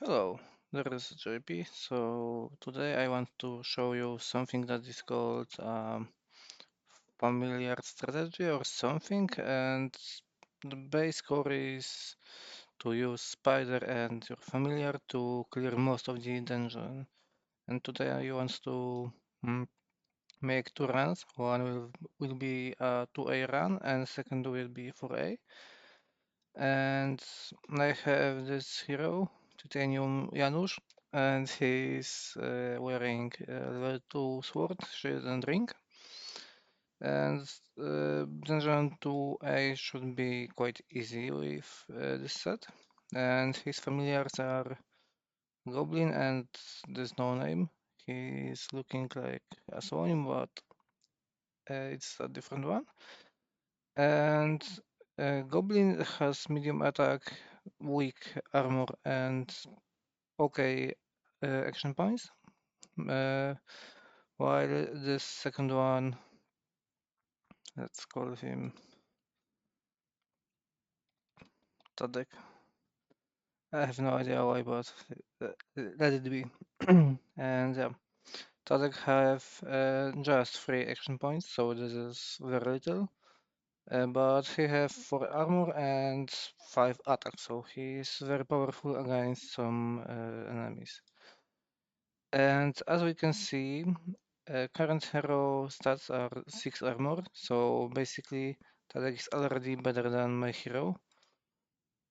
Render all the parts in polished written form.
Hello, there is JP. So today I want to show you something that is called familiar strategy or something, and the base core is to use spider and your familiar to clear most of the dungeon. And today I want to mm, make two runs. One will be a 2A run, and second will be 4A. And I have this hero, Titanium Janusz, and he's wearing level 2 sword, shield, and ring. And dungeon 2A should be quite easy with this set. And his familiars are Goblin and there's no name. He's looking like a Swan, but it's a different one. And Goblin has medium attack, weak armor, and okay action points. Uh, while this second one, let's call him Tadek. I have no idea why, but let it be. And yeah, Tadek have just 3 action points, so this is very little. But he have 4 armor and 5 attack, so he's very powerful against some enemies. And as we can see, current hero stats are 6 armor, so basically Tadek is already better than my hero,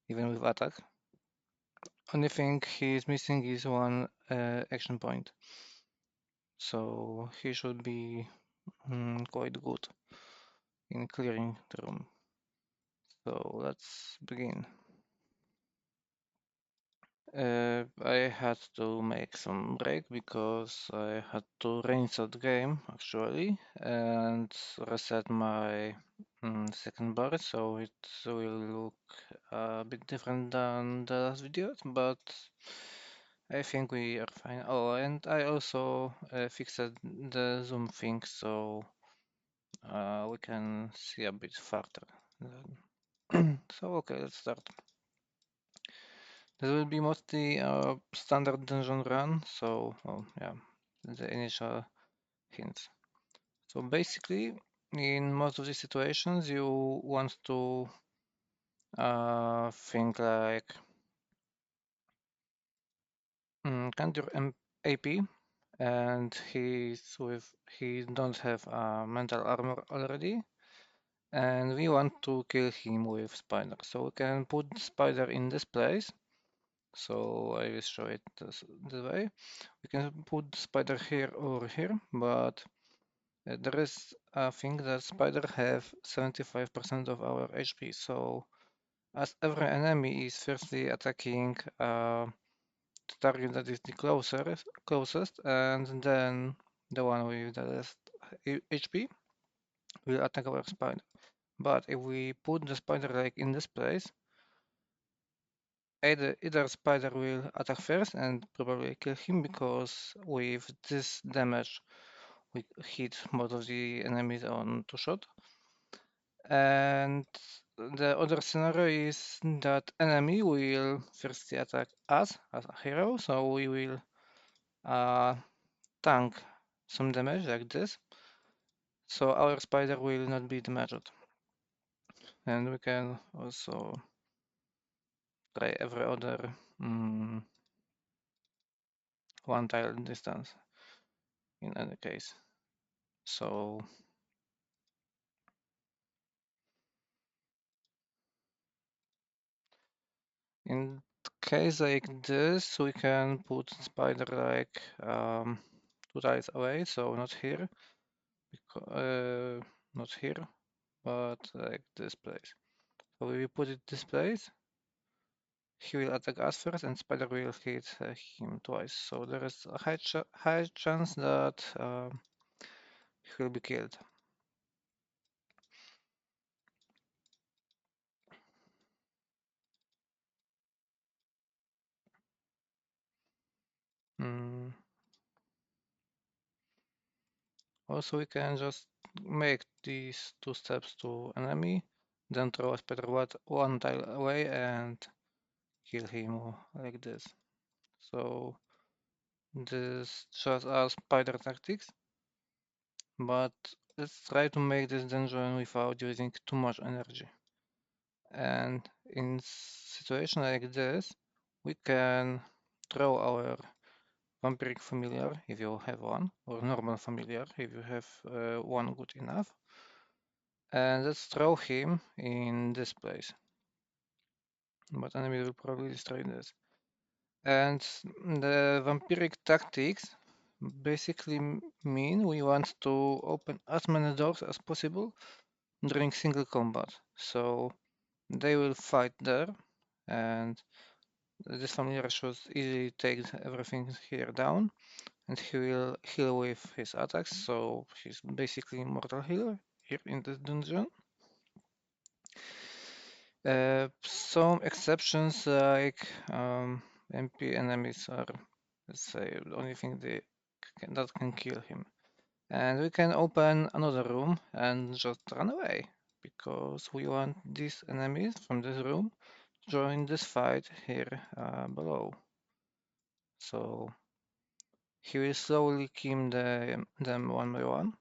even with attack. Only thing he's missing is 1 action point, so he should be quite good in clearing the room. So let's begin. I had to make some break because I had to reinstall the game actually and reset my second bar, so it will look a bit different than the last video, but I think we are fine. Oh, and I also fixed the zoom thing so we can see a bit farther. So okay, let's start. This will be mostly a standard dungeon run, so well, yeah, the initial hints. So basically, in most of these situations, you want to think like, can your AP, and he don't have mental armor already, and we want to kill him with spider. So we can put spider in this place. So I will show it this way. We can put spider here or here, but there is a thing that spider have 75% of our HP. So as every enemy is firstly attacking the target that is the closest, and then the one with the less HP will attack our spider. But if we put the spider like in this place, either spider will attack first and probably kill him because with this damage we hit most of the enemies on 2 shot. And the other scenario is that enemy will firstly attack us as a hero, so we will uh, tank some damage like this, so our spider will not be damaged. And we can also try every other one tile distance in any case. So in case like this, we can put spider like 2 tiles away, so not here, not here, but like this place. So we will put it this place. He will attack us first, and spider will hit him twice. So there is a high chance that he will be killed. Mm. Also, we can just make these 2 steps to enemy, then throw a spider 1 tile away and kill him like this. So this shows us spider tactics, but let's try to make this dungeon without using too much energy. And in situation like this, we can throw our Vampiric familiar if you have one, or normal familiar if you have one good enough. And let's throw him in this place. But enemy will probably destroy this. And the Vampiric tactics basically mean we want to open as many doors as possible during single combat. So they will fight there, and this familiar should easily take everything here down, and he will heal with his attacks, so he's basically mortal healer here in this dungeon. Some exceptions like MP enemies are, let's say, the only thing that can kill him. And we can open another room and just run away, because we want these enemies from this room to join this fight here below. So he will slowly kill them one by one,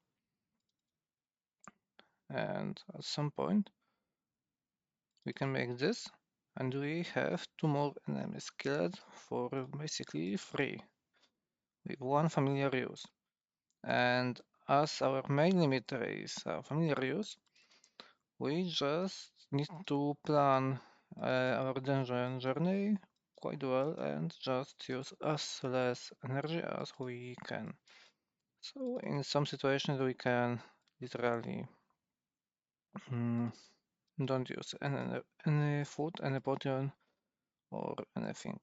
and at some point we can make this, and we have two more enemies killed for basically free with one familiar use. And as our main limiter is familiar use, we just need to plan our dungeon journey quite well and just use as less energy as we can. So in some situations we can literally don't use any food, any potion or anything.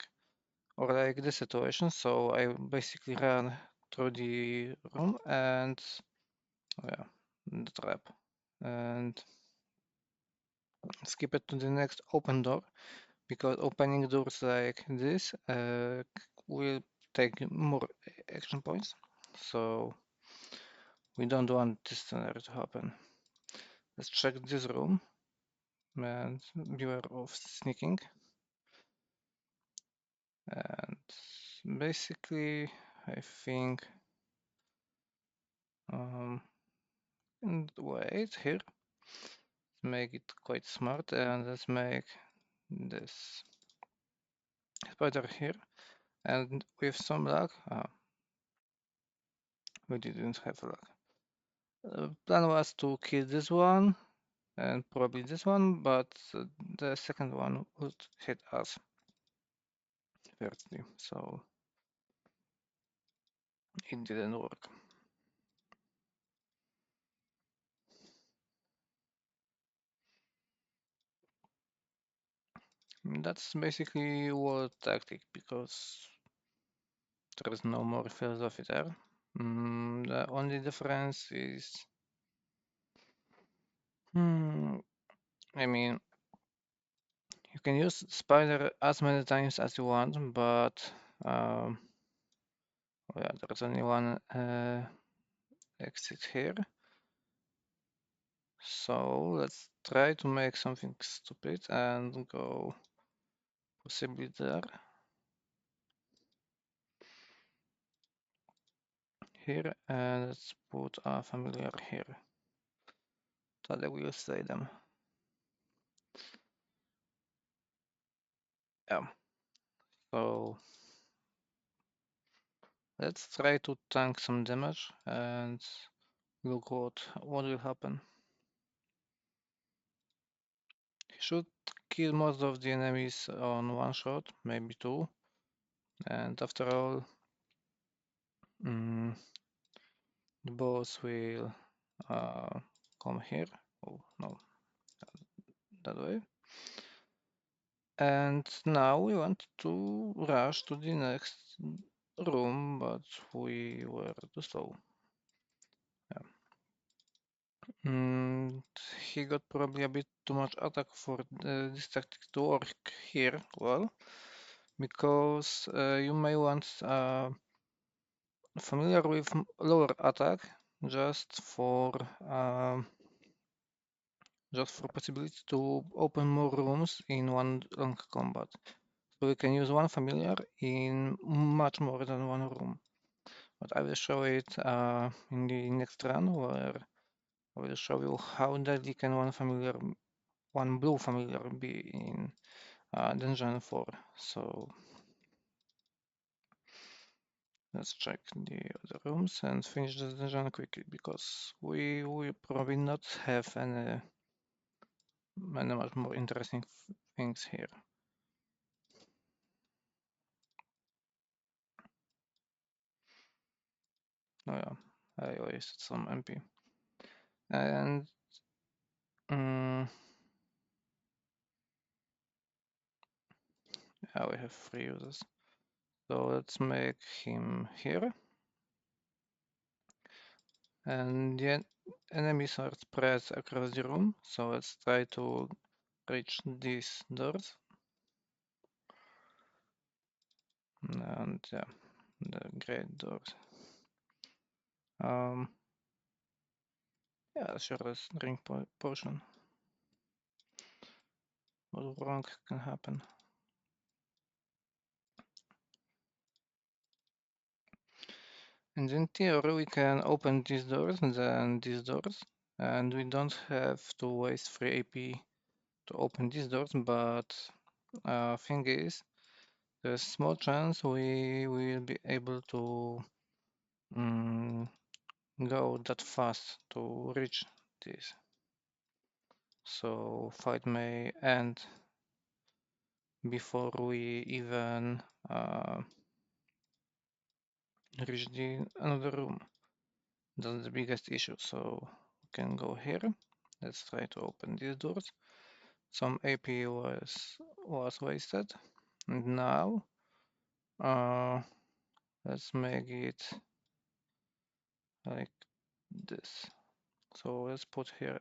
Or like this situation, so I basically ran through the room and yeah, the trap, and skip it to the next open door, because opening doors like this will take more action points, so we don't want this scenario to happen. Let's check this room and beware of sneaking. And basically I think and wait here, make it quite smart, and let's make this spider here, and with some luck we didn't have luck. Plan was to kill this one and probably this one, but the second one would hit us firstly, so it didn't work. That's basically war tactic, because there is no more philosophy there. The only difference is, I mean, you can use spider as many times as you want, but oh yeah, there's only one exit here. So let's try to make something stupid and go possibly there. Here, and let's put a familiar here. That I will slay them. Yeah. So let's try to tank some damage and look what will happen. He should kill most of the enemies on one shot, maybe two. And after all, the boss will come here. Oh no, that way. And now we want to rush to the next room, but we were too slow. Yeah. He got probably a bit too much attack for this tactic to work here well, because you may want familiar with lower attack just for possibility to open more rooms in one long combat. we can use one familiar in much more than one room. But I will show it in the next run, where I will show you how deadly can one blue familiar be in Dungeon 4. So let's check the other rooms and finish this dungeon quickly, because we will probably not have many much more interesting things here. Oh yeah, I wasted some MP. And yeah, we have 3 users. So let's make him here. And the enemies are spread across the room. So let's try to reach these doors. And yeah, the great doors. Yeah, sure, let's drink potion. What wrong can happen? And in theory, we can open these doors and then these doors, and we don't have to waste free AP to open these doors. But thing is, there's small chance we will be able to go that fast to reach this. So fight may end before we even reach the another room. That's the biggest issue. So we can go here. Let's try to open these doors. Some AP was wasted. And now let's make it like this. So let's put here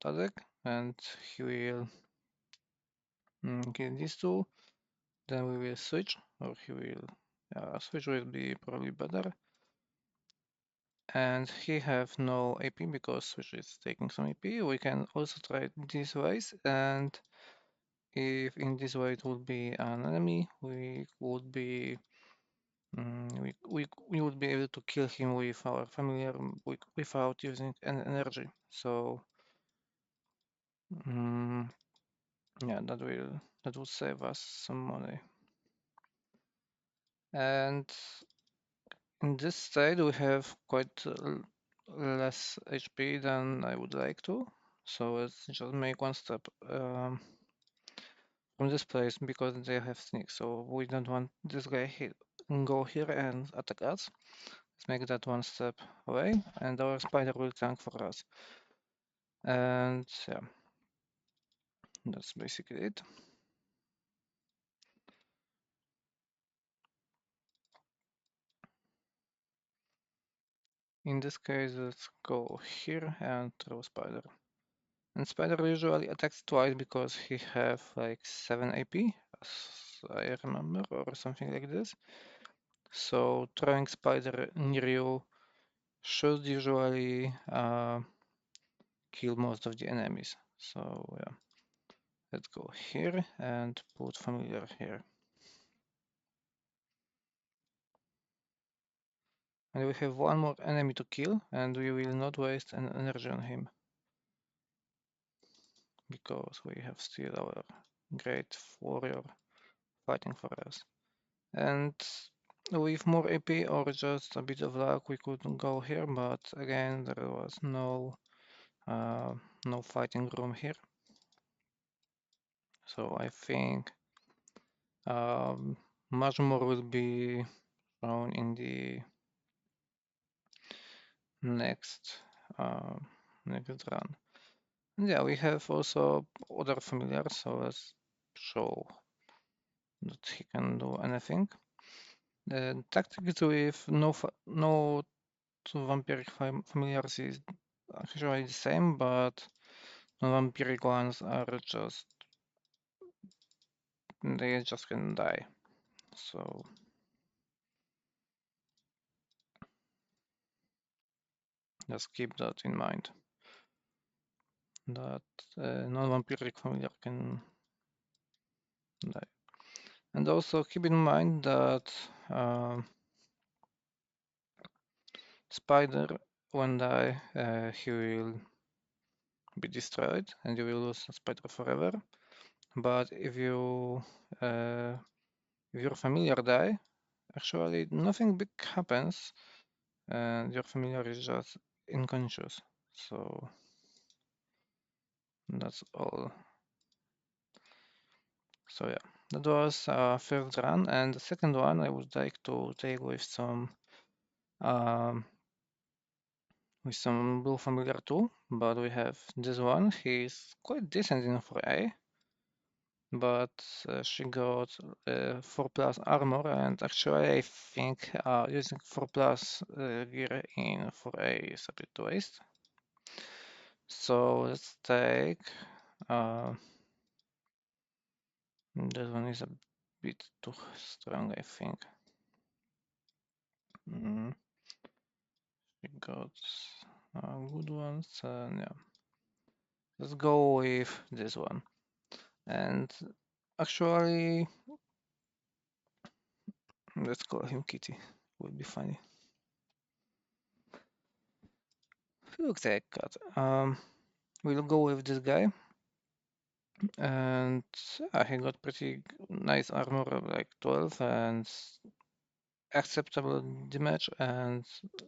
Tadek, and he will kill these two. Then we will switch, or he will switch will be probably better. And he have no AP because switch is taking some AP. We can also try these ways, and if in this way it would be an enemy, we would be we would be able to kill him with our familiar without using any energy. So yeah, that would save us some money. And in this state we have quite less HP than I would like to. So let's just make one step from this place, because they have sneak. So we don't want this guy go here and attack us. Let's make that one step away, and our spider will tank for us. And yeah, that's basically it. In this case, let's go here and throw spider. And spider usually attacks twice because he have like 7 AP, as I remember, or something like this. So throwing spider near you should usually kill most of the enemies. So yeah, let's go here and put familiar here. And we have one more enemy to kill, and we will not waste an energy on him, because we have still our great warrior fighting for us. And with more AP or just a bit of luck, we could go here, but again, there was no fighting room here. So I think much more will be shown in the next run. And yeah, we have also other familiars, so let's show that he can do anything. The tactics with no vampiric familiars is actually the same, but non-vampiric ones are they just can die. So just keep that in mind, that non-vampiric familiar can die. And also keep in mind that spider, when die, he will be destroyed and you will lose a spider forever. But if your familiar die, actually nothing big happens and your familiar is just unconscious. So that's all. So yeah, that was first run, and the second one I would like to take um, with some blue familiar too. But we have this one. He's quite decent in 4A, but she got 4 plus armor, and actually I think using 4 plus gear in 4A is a bit waste. So let's take this one is a bit too strong, I think. We got good ones, and yeah. Let's go with this one. And actually, let's call him Kitty. Would be funny. He looks like a cat. We'll go with this guy. And he got pretty nice armor, like 12, and acceptable damage, and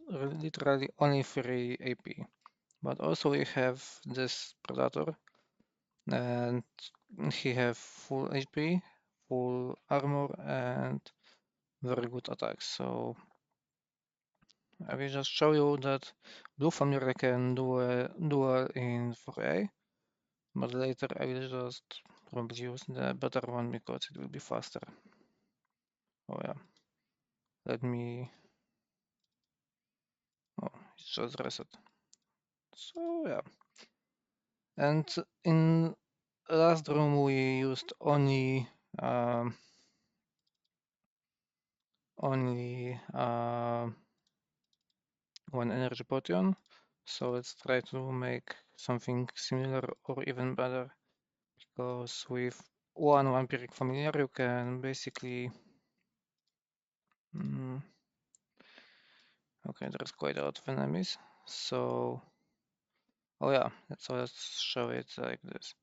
literally only 3 AP. But also we have this Predator, and he have full HP, full armor, and very good attacks. So I will just show you that Blue Familiar can duel in 4A, but later I will just probably use the better one because it will be faster. Oh yeah, let me. Oh, it's just reset. So yeah, and in last room we used only one energy potion. So let's try to make something similar or even better. Because with one Vampiric familiar you can basically okay, there's quite a lot of enemies. So oh yeah, so let's show it like this.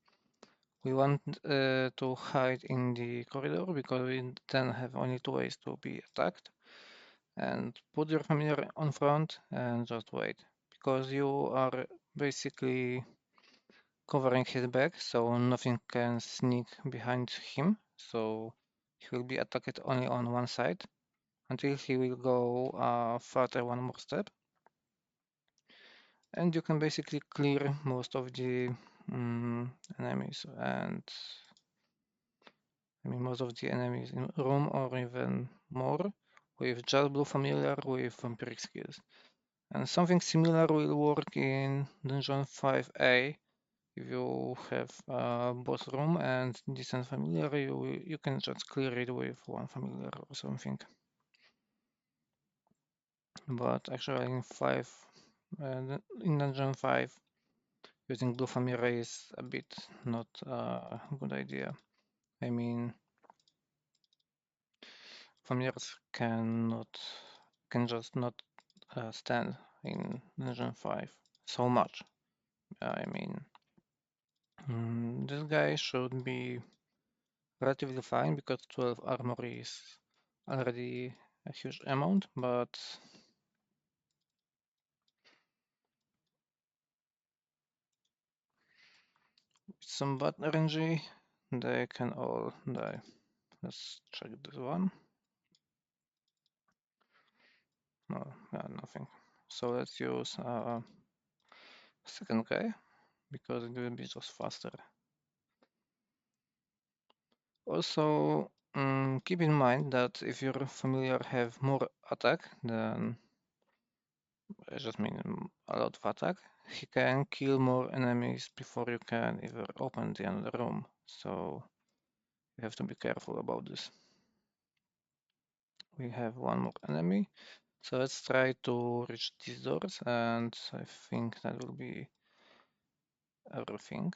We want to hide in the corridor because we then have only 2 ways to be attacked. And put your familiar on front and just wait. Because you are basically covering his back, so nothing can sneak behind him. So he will be attacked only on one side until he will go further one more step. And you can basically clear most of the enemies, and I mean most of the enemies in room or even more with just blue familiar with vampiric skills. And something similar will work in Dungeon 5A. If you have a boss room and decent familiar, you can just clear it with one familiar or something. But actually in Dungeon 5, using blue familiar is a bit not a good idea. I mean, familiars can just not stand in Dungeon 5 so much. I mean, this guy should be relatively fine because 12 armor is already a huge amount, but with some bad RNG, they can all die. Let's check this one. No, yeah, nothing. So let's use second guy because it will be just faster. Also, keep in mind that if your familiar have more attack, then I just mean a lot of attack, he can kill more enemies before you can even open the other room. So you have to be careful about this. We have one more enemy. So let's try to reach these doors, and I think that will be everything.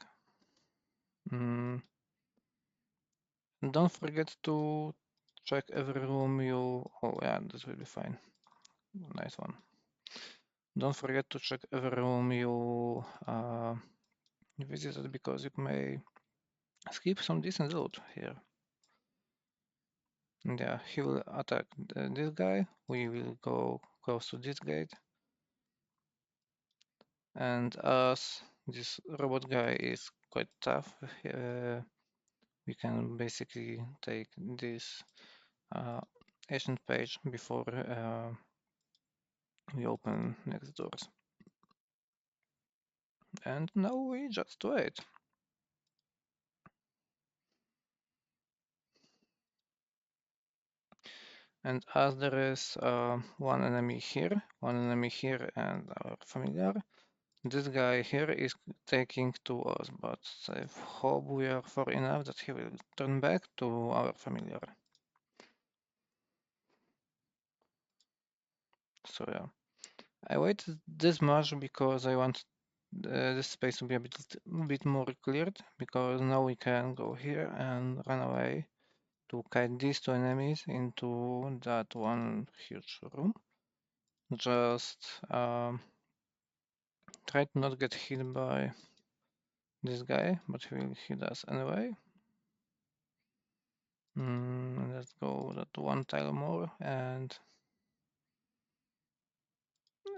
Don't forget to check every room you... Oh yeah, this will be fine. Nice one. Don't forget to check every room you visited, because you may skip some decent loot here. And yeah, he will attack this guy. We will go close to this gate. And as this robot guy is quite tough, we can basically take this ancient page before we open next doors. And now we just wait. And as there is one enemy here, and our familiar, this guy here is taking to us, but I hope we are far enough that he will turn back to our familiar. So yeah, I waited this much because I want this space to be a bit more cleared, because now we can go here and run away to kite these two enemies into that one huge room. Just try to not get hit by this guy, but he will hit us anyway. Let's go that one tile more, and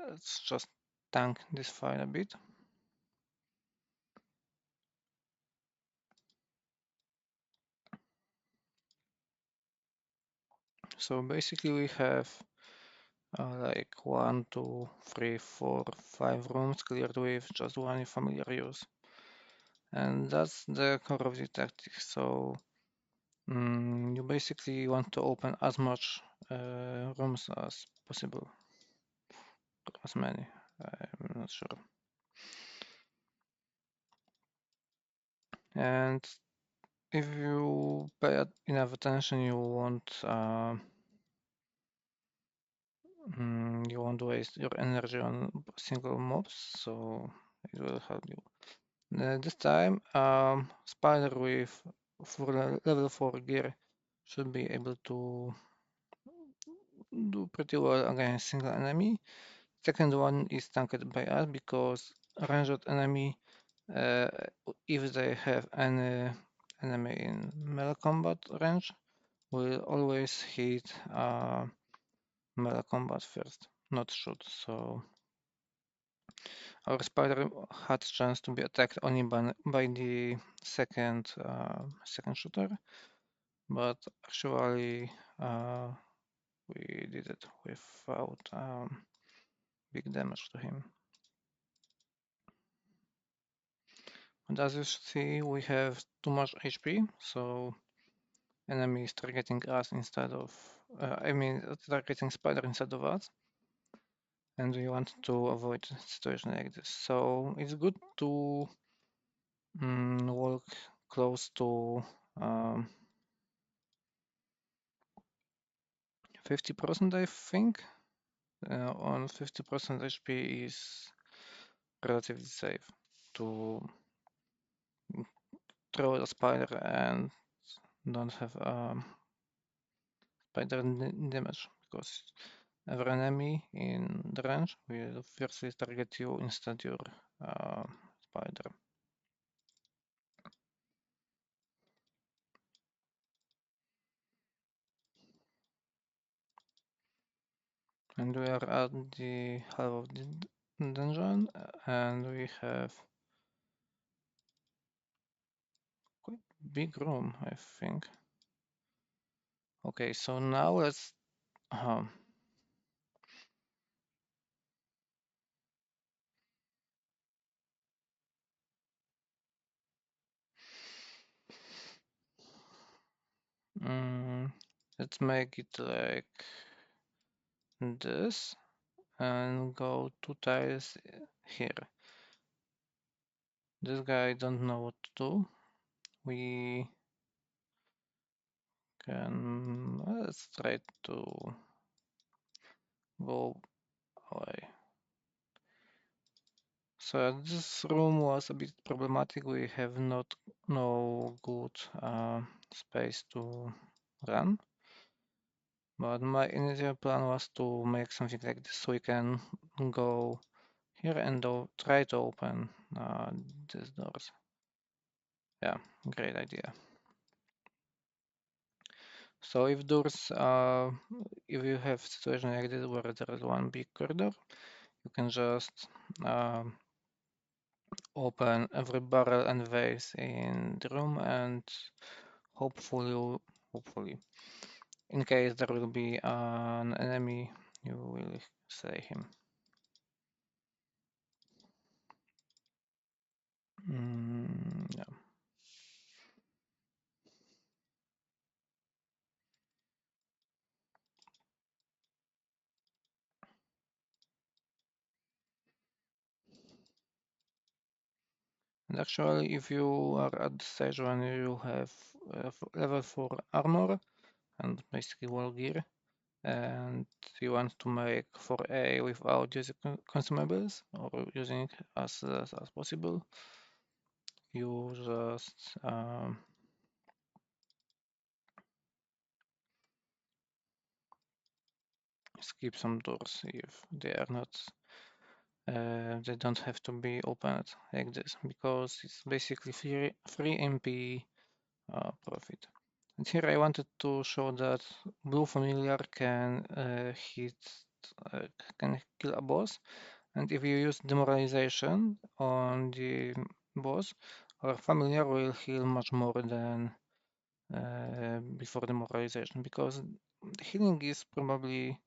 let's just tank this fight a bit. So basically we have like 1, 2, 3, 4, 5 rooms cleared with just one familiar use. And that's the core of the tactics. So you basically want to open as much rooms as possible. As many, I'm not sure. And if you pay enough attention, you won't waste your energy on single mobs, so it will help you. This time, Spider with level 4 gear should be able to do pretty well against single enemy. Second one is tanked by us because ranged enemy, uh, if they have any enemy in melee combat range, will always hit melee combat first, not shoot. So our spider had chance to be attacked only by the second shooter, but actually we did it without big damage to him. And as you see, we have too much HP, so enemy is targeting us instead of, targeting spider instead of us. And we want to avoid a situation like this. So it's good to walk close to 50%, I think. On 50% HP is relatively safe to throw a spider and don't have spider damage, because every enemy in the range will firstly target you instead your spider. And we are at the half of the dungeon, and we have quite big room, I think. Okay, so now let's let's make it like this and go 2 tiles here. This guy don't know what to do. We can, let's try to go away. So this room was a bit problematic. We have no good space to run. But my initial plan was to make something like this so we can go here and try to open these doors. Yeah, great idea. So if doors, if you have situation like this where there is one big corridor, you can just open every barrel and vase in the room, and hopefully, in case there will be an enemy, you will slay him. Yeah. And actually, if you are at the stage when you have level 4 armor and basically wall gear, and you want to make 4A without using consumables or using it as less as possible, you just skip some doors if they are not they don't have to be opened like this, because it's basically free MP profit. And here I wanted to show that blue familiar can uh, can kill a boss, and if you use demoralization on the boss, our familiar will heal much more than before demoralization, because healing is probably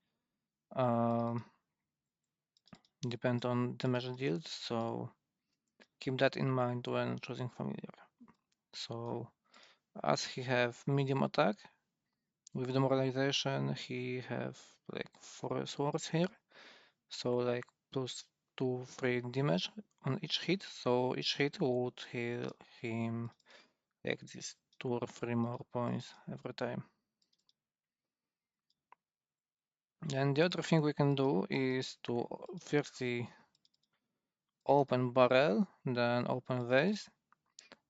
um, depend on damage dealt, so keep that in mind when choosing familiar. So as he have medium attack, with demoralization he have like 4 swords here, so like plus 2, 3 damage on each hit, so each hit would heal him like this 2 or 3 more points every time. And the other thing we can do is to firstly open barrel, then open vase,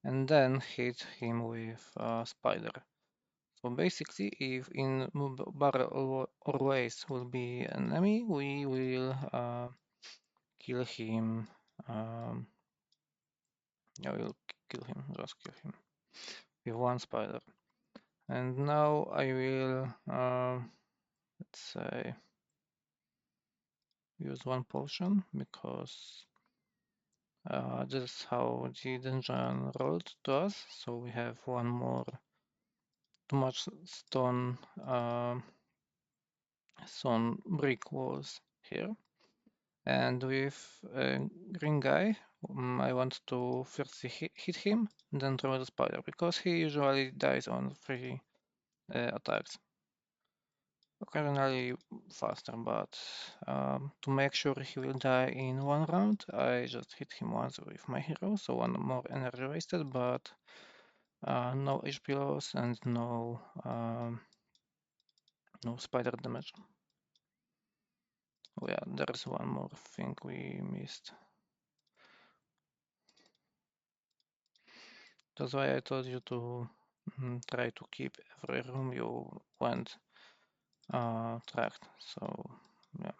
and then hit him with a spider. So basically, if in barrel or vase will be an enemy, we will kill him. Yeah, we'll kill him, just kill him with one spider. And now I will, let's say, use one potion, because this is how the dungeon rolled to us. So we have one more, too much stone, stone brick walls here. And with green guy, I want to first hit him, then throw the spider, because he usually dies on 3 attacks. Occasionally faster, but to make sure he will die in one round, I just hit him once with my hero, so one more energy wasted, but no HP loss and no spider damage. Oh yeah, there's one more thing we missed. That's why I told you to try to keep every room you went tracked. So yeah.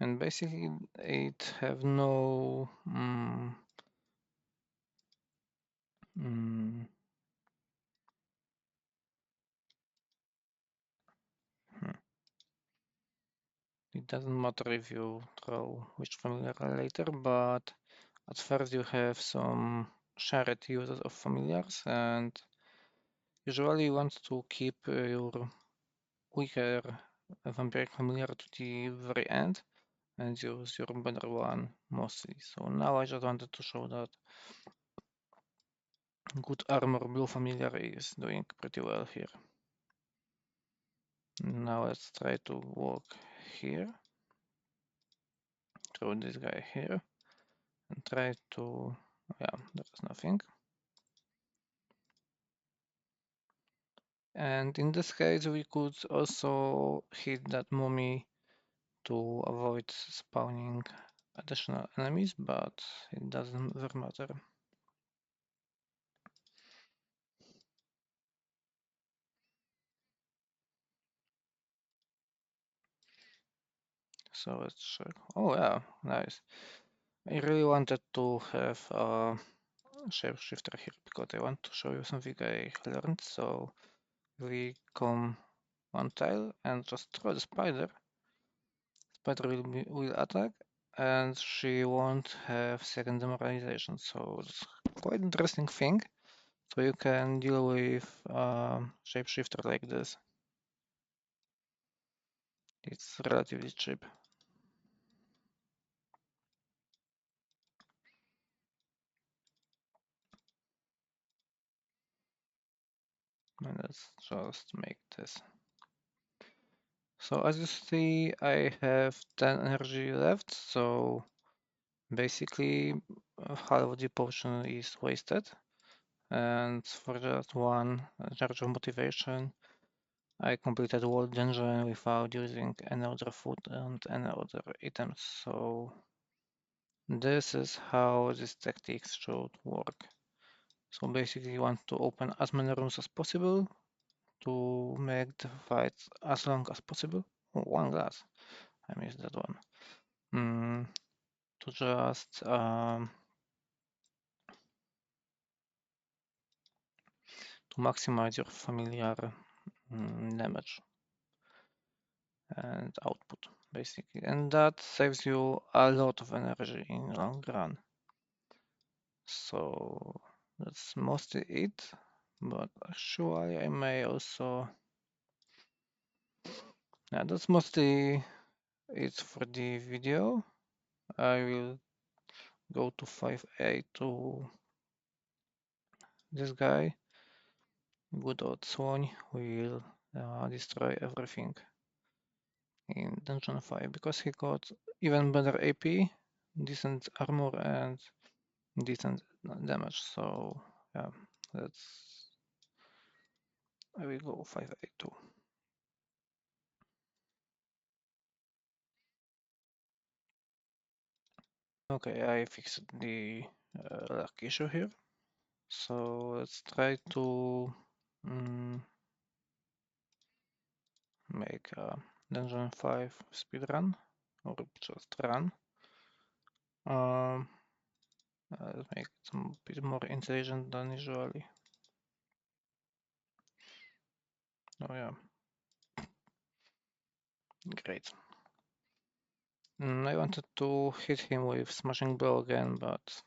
And basically it have no hmm, it doesn't matter if you throw which familiar later, but at first you have some shared uses of familiars, and usually you want to keep your weaker vampiric familiar to the very end and use your better one mostly. So now I just wanted to show that good armor blue familiar is doing pretty well here. Now let's try to walk here, through this guy here, and try to, yeah, there's nothing. And in this case we could also hit that mummy to avoid spawning additional enemies, but it doesn't very matter. So let's check. Oh yeah, nice. I really wanted to have a shapeshifter here because I want to show you something I learned. So we come one tile and just throw the spider. Spider will attack and she won't have second demoralization. So it's quite interesting thing. So you can deal with shapeshifter like this. It's relatively cheap. And let's just make this. So as you see, I have 10 energy left. So basically, half of the potion is wasted. And for just one charge of motivation, I completed whole dungeon without using any other food and any other items. So this is how these tactics should work. So basically you want to open as many rooms as possible to make the fight as long as possible. Oh, one glass. I missed that one. To just to maximize your familiar damage and output, basically. And that saves you a lot of energy in long run. So that's mostly it. But actually I may also... Yeah, that's mostly it for the video. I will go to 5A to this guy. Good old Swan will destroy everything in Dungeon 5 because he got even better AP, decent armor, and decent damage. So yeah, that's... I will go 5A too. Okay, I fixed the luck issue here. So let's try to make a Dungeon 5 speedrun or just run. Let's make it a bit more intelligent than usually. Oh yeah, great. I wanted to hit him with smashing blow again, but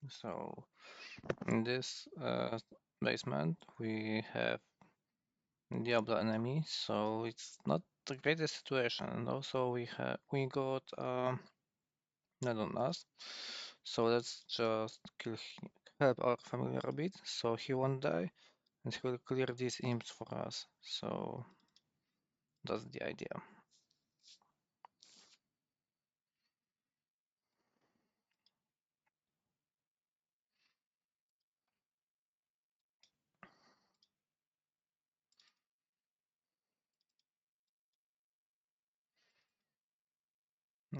so in this basement we have Diablo enemy, so it's not the greatest situation. And also we got not on us, so let's just help our familiar a bit, so he won't die, and he will clear these imps for us. So that's the idea.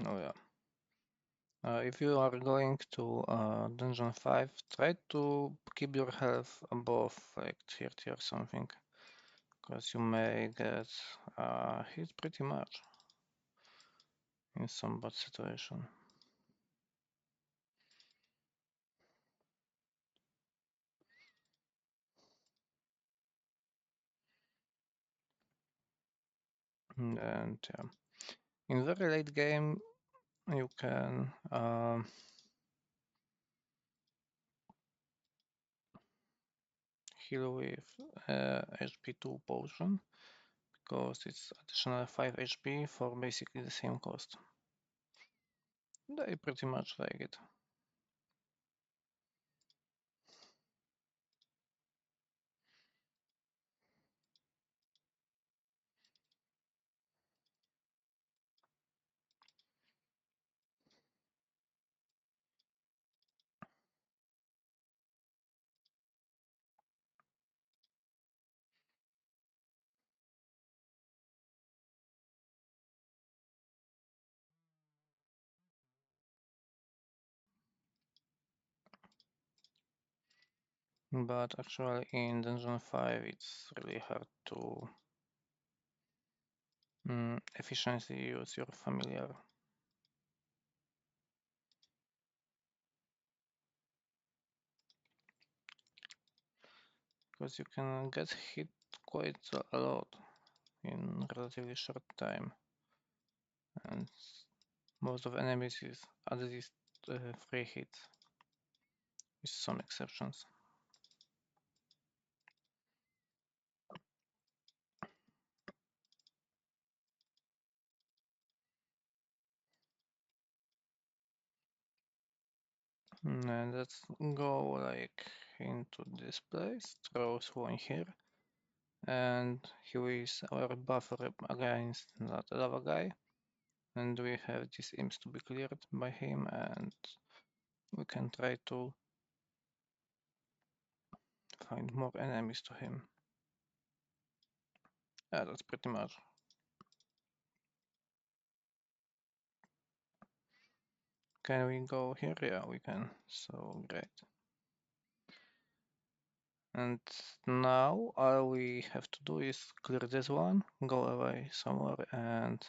Oh yeah. If you are going to Dungeon 5, try to keep your health above like 30 or something, because you may get hit pretty much. in some bad situation. And yeah, in very late game, you can heal with HP2 potion, because it's additional 5 HP for basically the same cost. They pretty much like it. But actually in Dungeon 5 it's really hard to efficiently use your familiar. Because you can get hit quite a lot in relatively short time. And most of enemies is at least 3 hits, with some exceptions. And let's go like into this place, throw one here, and here is our buffer against that lava guy, and we have these imps to be cleared by him, and we can try to find more enemies to him. Yeah, that's pretty much. Can we go here? Yeah, we can. So great. And now all we have to do is clear this one, go away somewhere, and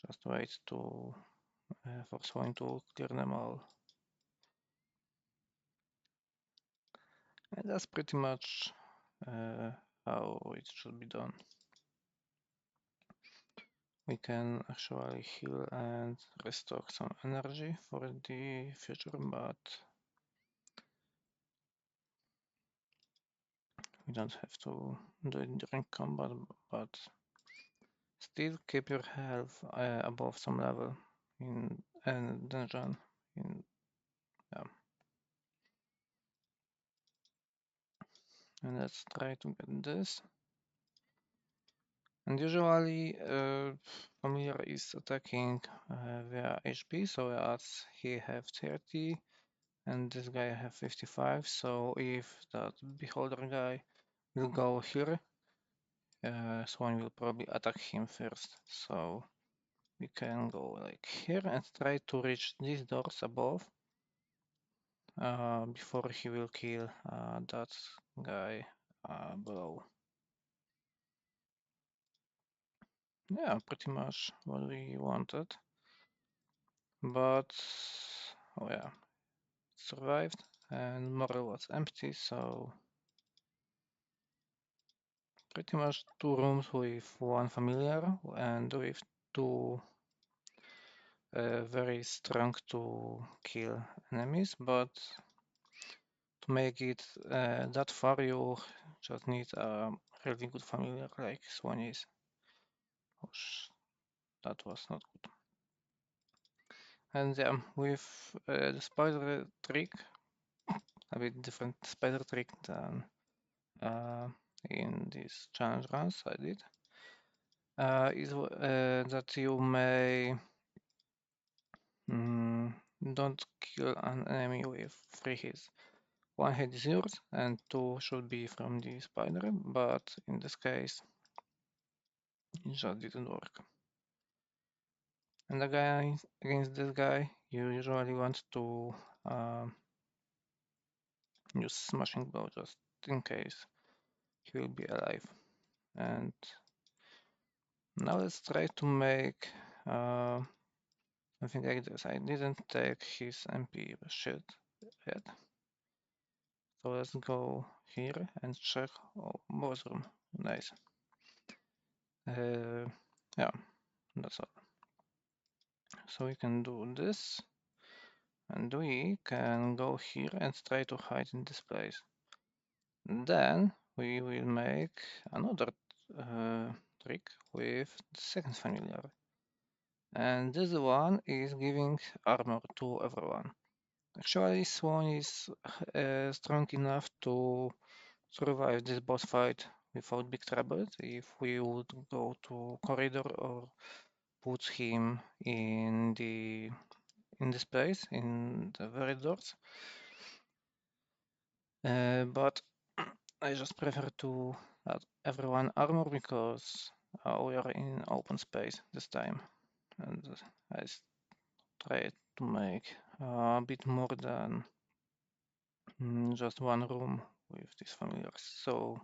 just wait to for someone to clear them all. And that's pretty much how it should be done. We can actually heal and restock some energy for the future, but we don't have to do it during combat, but still keep your health above some level in a dungeon. Yeah. And let's try to get this. And usually familiar is attacking via HP, so as he have 30 and this guy have 55, so if that beholder guy will go here, someone will probably attack him first. So we can go like here and try to reach these doors above before he will kill that guy below. Yeah, pretty much what we wanted. But, oh yeah, survived and Morel was empty, so pretty much 2 rooms with 1 familiar and with 2 very strong to kill enemies, but to make it that far you just need a really good familiar like Swan is. Oosh, that was not good. And yeah, with the spider trick, a bit different spider trick than in these challenge runs I did, is that you may don't kill an enemy with 3 hits. 1 hit is yours and 2 should be from the spider, but in this case it just didn't work. And against this guy you usually want to use smashing blow just in case he will be alive. And now let's try to make Something like this. I didn't take his MP shit yet. So let's go here and check. Oh, boss room. Nice. Yeah, that's all. So we can do this, and we can go here and try to hide in this place. Then we will make another trick with the second familiar. And this one is giving armor to everyone. Actually, Swan is strong enough to survive this boss fight without big trouble if we would go to corridor or put him in this place in the very doors. But I just prefer to add everyone armor because we are in open space this time, and I try to make a bit more than just one room with these familiars. So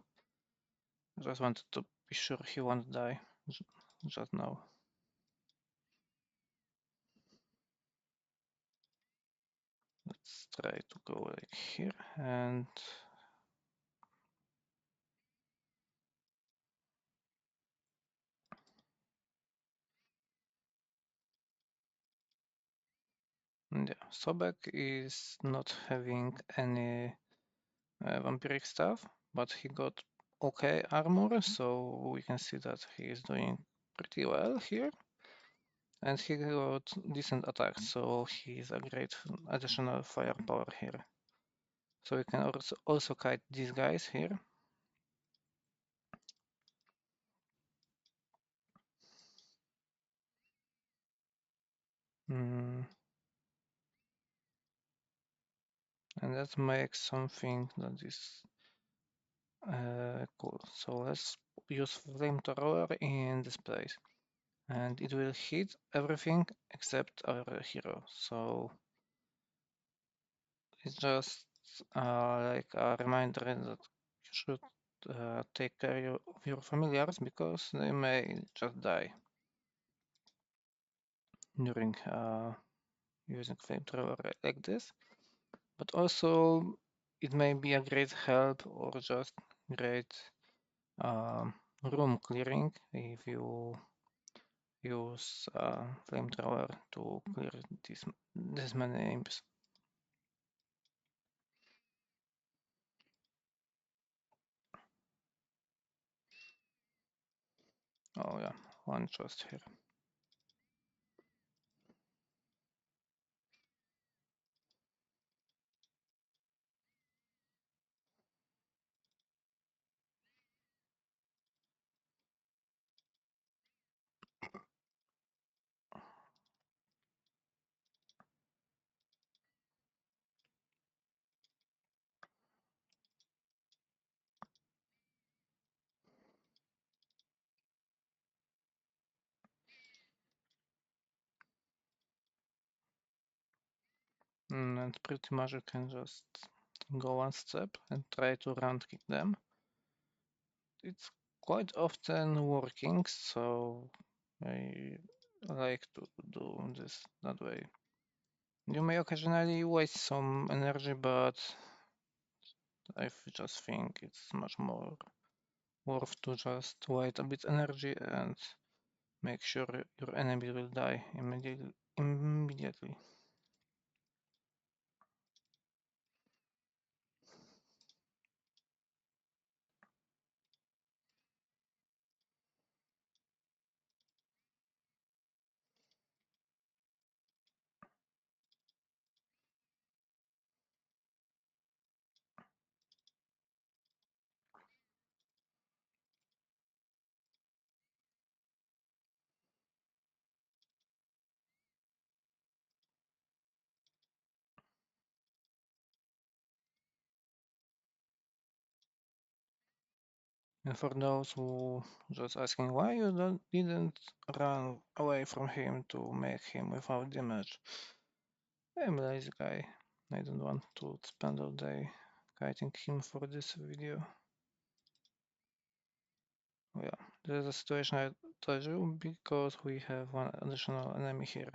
I just wanted to be sure he won't die just now. Let's try to go like here and yeah, Sobek is not having any vampiric stuff, but he got okay armor, so we can see that he is doing pretty well here. And he got decent attacks, so he is a great additional firepower here. So we can also kite these guys here. Mm. And that makes something that is cool. So let's use flamethrower in this place. And it will hit everything except our hero. So it's just like a reminder that you should take care of your familiars because they may just die during using flamethrower like this. But also it may be a great help or just great room clearing if you use flamethrower to clear this many imps. Oh yeah, one chest here. And pretty much you can just go one step and try to round kick them. It's quite often working, so I like to do this that way. You may occasionally waste some energy, but I just think it's much more worth to just wait a bit energy and make sure your enemy will die immediately. And for those who just asking why you didn't run away from him to make him without damage, I'm a lazy guy. I don't want to spend all day kiting him for this video. Oh yeah, there's a situation I told you because we have one additional enemy here.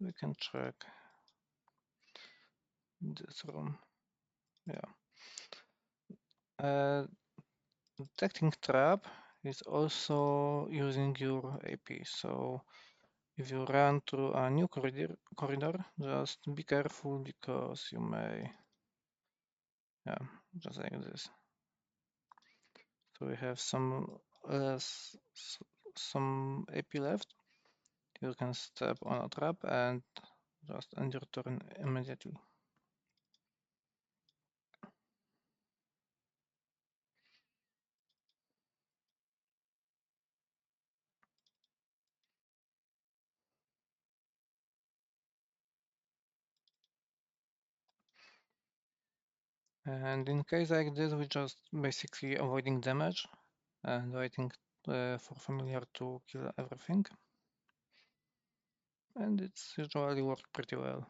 we can check this room. Yeah. Detecting trap is also using your AP. So if you run through a new corridor, just be careful because you may, yeah, just like this. So we have some some AP left. You can step on a trap and just end your turn immediately. And in case like this, we just basically avoiding damage and waiting for familiar to kill everything. And it's usually worked pretty well.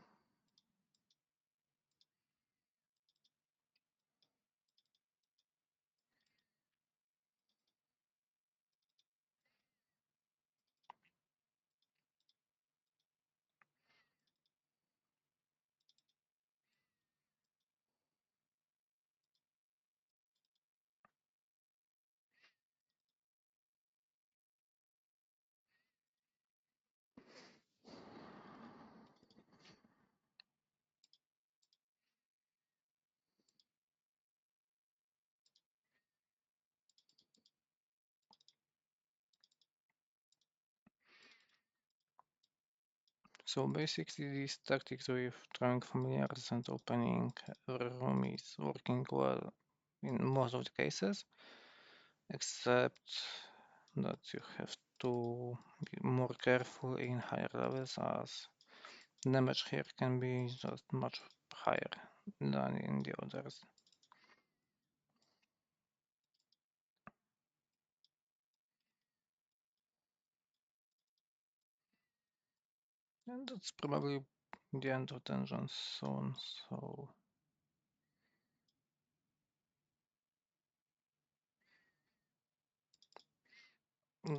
So basically these tactics with throwing familiars and opening every room is working well in most of the cases, except that you have to be more careful in higher levels as damage here can be just much higher than in the others. And that's probably the end of dungeon soon, so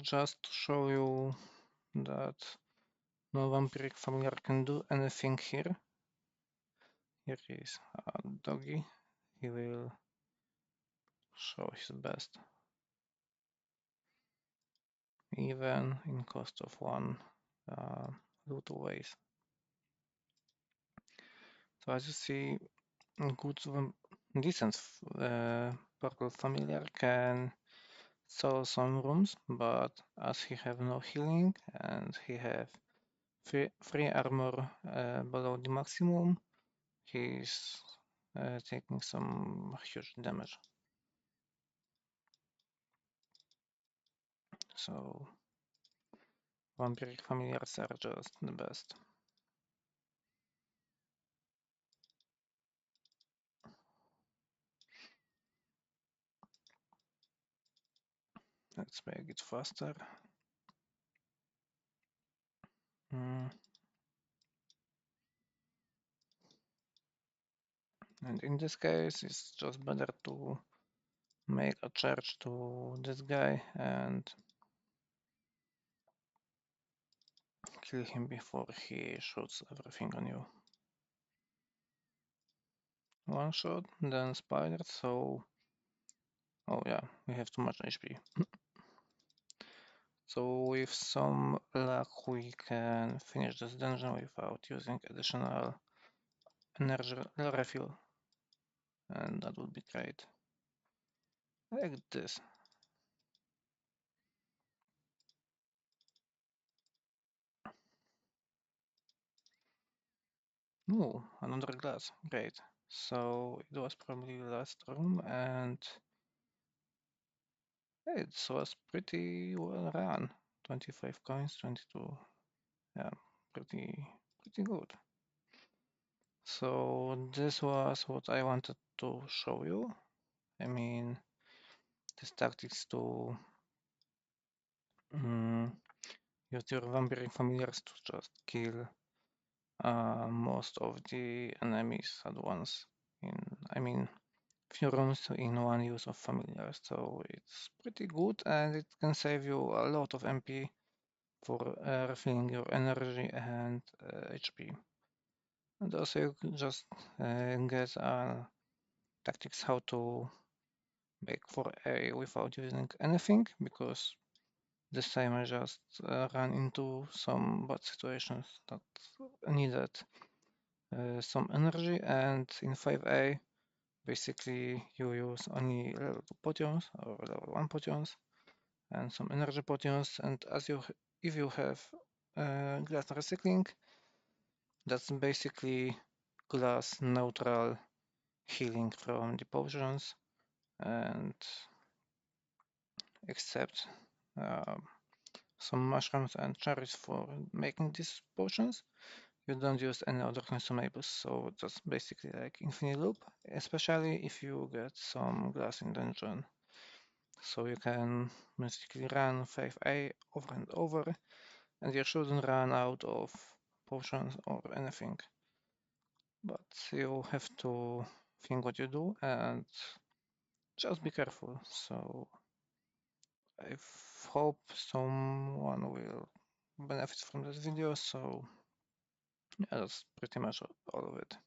just to show you that no vampiric familiar can do anything here. Here is a doggy. He will show his best, even in cost of one loot ways. So as you see, good decent purple familiar can sell some rooms, but as he have no healing and he have free armor below the maximum, he's taking some huge damage. So vampiric familiars are just the best. Let's make it faster. Mm. And in this case, it's just better to make a charge to this guy and kill him before he shoots everything on you. One shot, then spider, so... Oh yeah, we have too much HP. So with some luck we can finish this dungeon without using additional energy refill. And that would be great. Like this. Oh, another glass. Great. So it was probably the last room and it was pretty well run. 25 coins, 22. Yeah, pretty good. So this was what I wanted to show you. I mean, these tactics to use your vampiric familiars to just kill most of the enemies at once. I mean, few rooms in one use of familiar, so it's pretty good and it can save you a lot of MP for refilling your energy and HP. And also you can just get tactics how to make for A without using anything, because this time I just ran into some bad situations that needed some energy, and in 5A basically you use only level 2 potions or level 1 potions and some energy potions, and if you have glass recycling, that's basically glass neutral healing from the potions, and except uh, some mushrooms and cherries for making these potions, you don't use any other consumables, so that's basically like infinite loop, especially if you get some glass in dungeon. So you can basically run 5A over and over, and you shouldn't run out of potions or anything. But you have to think what you do and just be careful. So I hope someone will benefit from this video. So yeah, that's pretty much all of it.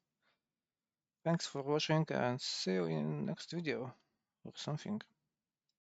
Thanks for watching and see you in next video or something.